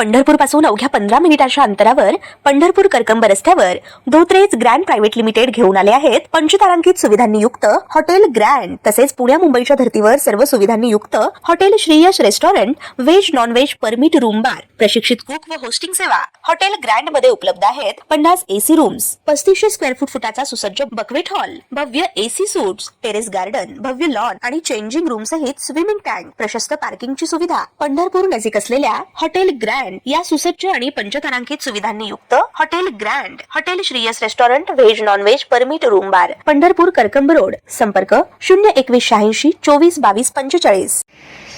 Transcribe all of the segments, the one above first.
पंढरपूर पासून अवघ्या 15 मिनिटांच्या अंतरावर पंढरपूर करकंब रस्त्यावर धोत्रेज ग्रँड प्रायव्हेट लिमिटेड घेऊन आले आहेत पंचतारांकित सुविधांनी युक्त हॉटेल ग्रँड। तसेच पुण्या मुंबईच्या धर्तीवर सर्व सुविधांनी युक्त hotel Shriyash restaurant, veg non veg permit room bar, प्रशिक्षित कुक व होस्टिंग सेवा हॉटेल ग्रँड मध्ये उपलब्ध आहेत। 50 एसी रूम्स, 3500 स्क्वेअर फुटाचा सुसज्ज बकवेट हॉल, भव्य एसी सूट्स, टेरेस गार्डन, भव्य लॉन आणि चेंजिंग रूम सहित स्विमिंग टँक, प्रशस्त पार्किंगची सुविधा। पंढरपूर नजीक असलेल्या हॉटेल ग्रँड या सुसज्ज आणि पंचतारांकित सुविधांनी युक्त hotel grand, hotel Shriyas restaurant, veg non veg permit room बार, पंढरपूर करकंब रोड। संपर्क 02186 24 22 45।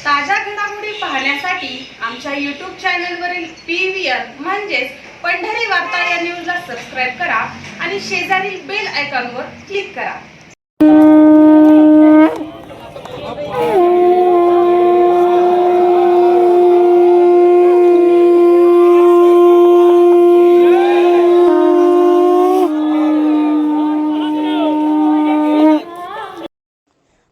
ताज्या घडामोडी पाहण्यासाठी आमच्या YouTube चॅनलवरील PVR म्हणजेच पंढरी वार्ता या न्यूजला सबस्क्राइब करा आणि शेजारील बेल आयकॉनवर क्लिक करा।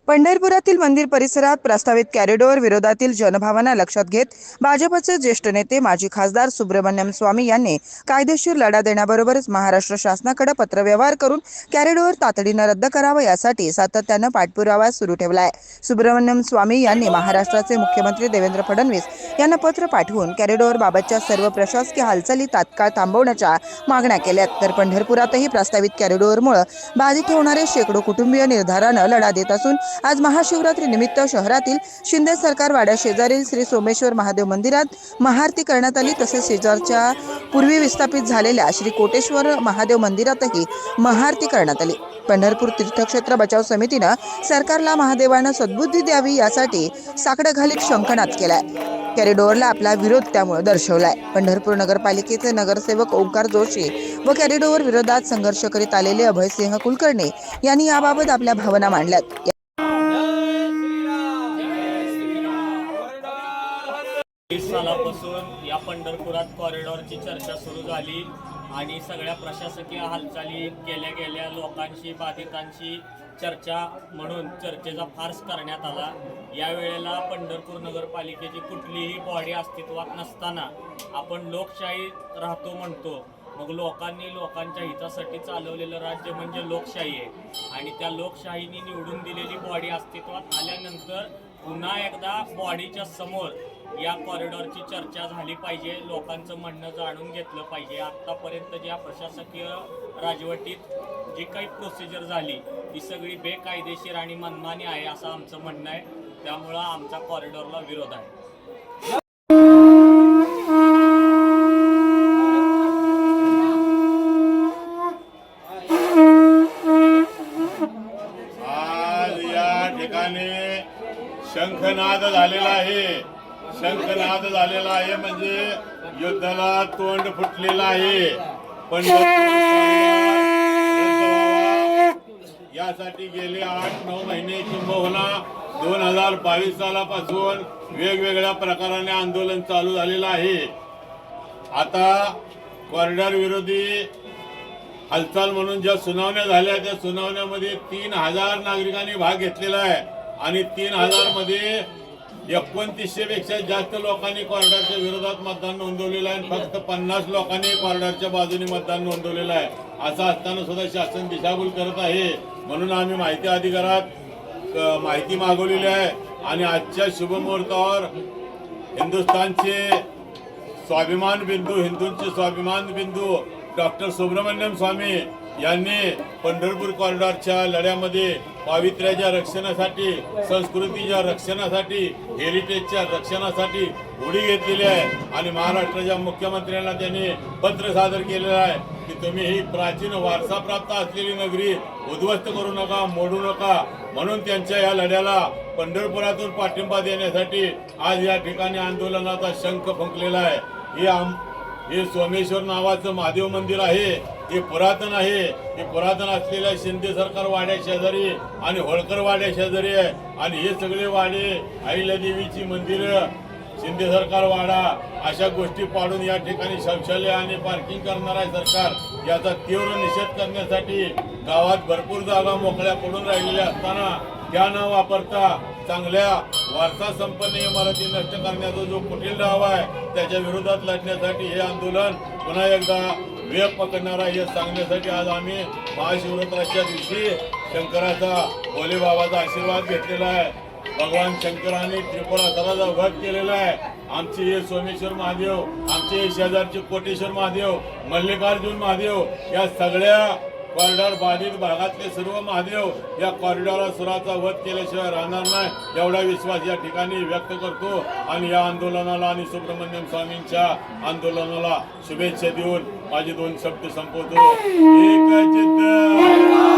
पंढरपुरातील मंदिर परिसरात प्रस्तावित कॉरिडॉर विरोधातील जनभावना लक्षात घेत भाजपचे ज्येष्ठ नेते माजी खासदार सुब्रमण्यम स्वामी यांनी कायदेशीर लढा देण्याबरोबरच महाराष्ट्र शासनाकडे पत्रव्यवहार करून कॉरिडॉर तातडीने रद्द करावा यासाठी सातत्याने पाठपुरावा सुरू ठेवला आहे। सुब्रमण्यम स्वामी यांनी महाराष्ट्राचे मुख्यमंत्री देवेंद्र फडणवीस यांना पत्र पाठवून कॉरिडॉर बाबतच्या सर्व प्रशासकीय हालचाली तात्काळ थांबवण्याच्या मागण्या केल्यात। तर पंढरपुरातही प्रस्तावित कॉरिडॉरमुळे बाधित होणारे शेकडो कुटुंबीय निर्धाराने लढा देत असून आज महाशिवरात्री निमित्त शहरातील शिंदे सरकार वाड्या शेजारील श्री सोमेश्वर महादेव मंदिरात महाआरती करण्यात आली। तसेच शेजारच्या पूर्वी विस्थापित झालेल्या श्री कोटेश्वर महादेव मंदिरातही महाआरती करण्यात आली। पंढरपूर तीर्थक्षेत्र बचाव समितीने सरकारला महादेवाने सद्बुद्धी द्यावी यासाठी साकडं घालीत शंखनाद केलाय। कॉरिडॉरला आपला विरोध त्यामुळे दर्शवलाय। पंढरपूर नगरपालिकेचे नगरसेवक ओंकार जोशी व कॉरिडॉर विरोधात संघर्ष करीत आलेले अभयसिंह कुलकर्णी यांनी याबाबत आपल्या भावना मांडल्यात। सालापासून या पंढरपुरात कॉरिडॉरची चर्चा सुरू झाली आणि सगळ्या प्रशासकीय हालचाली केल्या गेल्या, लोकांशी बाधितांची चर्चा म्हणून चर्चेचा फार्स करण्यात आला। यावेळेला पंढरपूर नगरपालिकेची कुठलीही बॉडी अस्तित्वात नसताना आपण लोकशाही राहतो म्हणतो, मग लोकांनी लोकांच्या हितासाठी चालवलेलं राज्य म्हणजे लोकशाही आहे आणि त्या लोकशाहीने निवडून दिलेली बॉडी अस्तित्वात आल्यानंतर पुन्हा एकदा बॉडीच्या समोर या कॉरिडॉरची चर्चा झाली पाहिजे, लोकांचं म्हणणं जाणून घेतलं पाहिजे। आत्तापर्यंत ज्या प्रशासकीय राजवटीत जी काही प्रोसिजर झाली ती सगळी बेकायदेशीर आणि मनमानी आहे असं आमचं म्हणणं आहे। त्यामुळं आमचा कॉरिडॉरला विरोध आहे। आज या ठिकाणी शंखनाद झालेला आहे। शंखनाद झालेला आहे म्हणजे युद्धाला तोंड फुटलेलं आहे। पण यासाठी गेले 8-9 महिने किंबहुना 2022 सालापासून वेगवेगळ्या प्रकाराने आंदोलन चालू झालेलं आहे। आता कॉरिडॉर विरोधी हालचाल म्हणून ज्या सुनावण्या झाल्या त्या सुनावण्यामध्ये 3000 नागरिकांनी भाग घेतलेला आहे आणि 3000 मध्ये 2900 पेक्षा जास्त लोकांनी कॉरिडॉरच्या विरोधात मतदान नोंदवलेलं आहे। फक्त 50 लोकांनी कॉरिडॉरच्या बाजूने मतदान नोंदवलेलं आहे। असं असताना सुद्धा शासन दिशाभूल करत आहे। म्हणून आम्ही माहिती अधिकारात माहिती मागवलेली आहे आणि आजच्या शुभमुहूर्तावर हिंदुस्थानचे स्वाभिमान बिंदू, हिंदूंचे स्वाभिमान बिंदू डॉक्टर सुब्रमण्यम स्वामी यांनी पंढरपूर कॉरिडॉरच्या लढ्यामध्ये पावित्र्याच्या रक्षणासाठी, संस्कृतीच्या रक्षणासाठी, हेरिटेजच्या रक्षणासाठी उडी घेतलेली आहे आणि महाराष्ट्राच्या मुख्यमंत्र्यांना त्यांनी पत्र सादर केलेलं आहे की तुम्ही ही प्राचीन वारसाप्राप्त असलेली नगरी उद्ध्वस्त करू नका, मोडू नका। म्हणून त्यांच्या या लढ्याला पंढरपुरातून पाठिंबा देण्यासाठी आज या ठिकाणी आंदोलनाचा शंख फुंकलेला आहे। हे सोमेश्वर नावाचं महादेव मंदिर आहे, हे पुरातन आहे। हे पुरातन असलेल्या शिंदे सरकार वाड्या शेजारी आणि होळकर वाड्या शेजारी आहे आणि हे सगळे वाडे अहिल्यादेवीची मंदिरं, शिंदे सरकार वाडा अशा गोष्टी पाडून या ठिकाणी शौचालय आणि पार्किंग करणार आहे सरकार। याचा तीव्र निषेध करण्यासाठी गावात भरपूर जागा मोकळ्या पडून राहिलेल्या असताना त्या न वापरता चांगल्या वारसा संपन्न इमारती नष्ट करण्याचा जो कुटील डाव आहे त्याच्या विरोधात लढण्यासाठी हे आंदोलन पुन्हा एकदा वेग पकडणार आहे हे सांगण्यासाठी आज आम्ही महाशिवरात्राच्या दिवशी शंकराचा भोले बाबाचा आशीर्वाद घेतलेला आहे. भगवान शंकराने त्रिपुरासुराचा वध केलेला आहे. आमचे हे सोमेश्वर महादेव, आमचे हे शेजारचे कोटेश्वर महादेव, मल्लिकार्जुन महादेव या सगळ्या कॉरिडॉर बाधित भागातले सर्व महादेव या कॉरिडॉरासुराचा वध केल्याशिवाय राहणार नाही एवढा विश्वास या ठिकाणी व्यक्त करतो आणि या आंदोलनाला आणि सुब्रमण्यम स्वामींच्या आंदोलनाला शुभेच्छा देऊन माझे 2 शब्द संपवतो. एक चित्त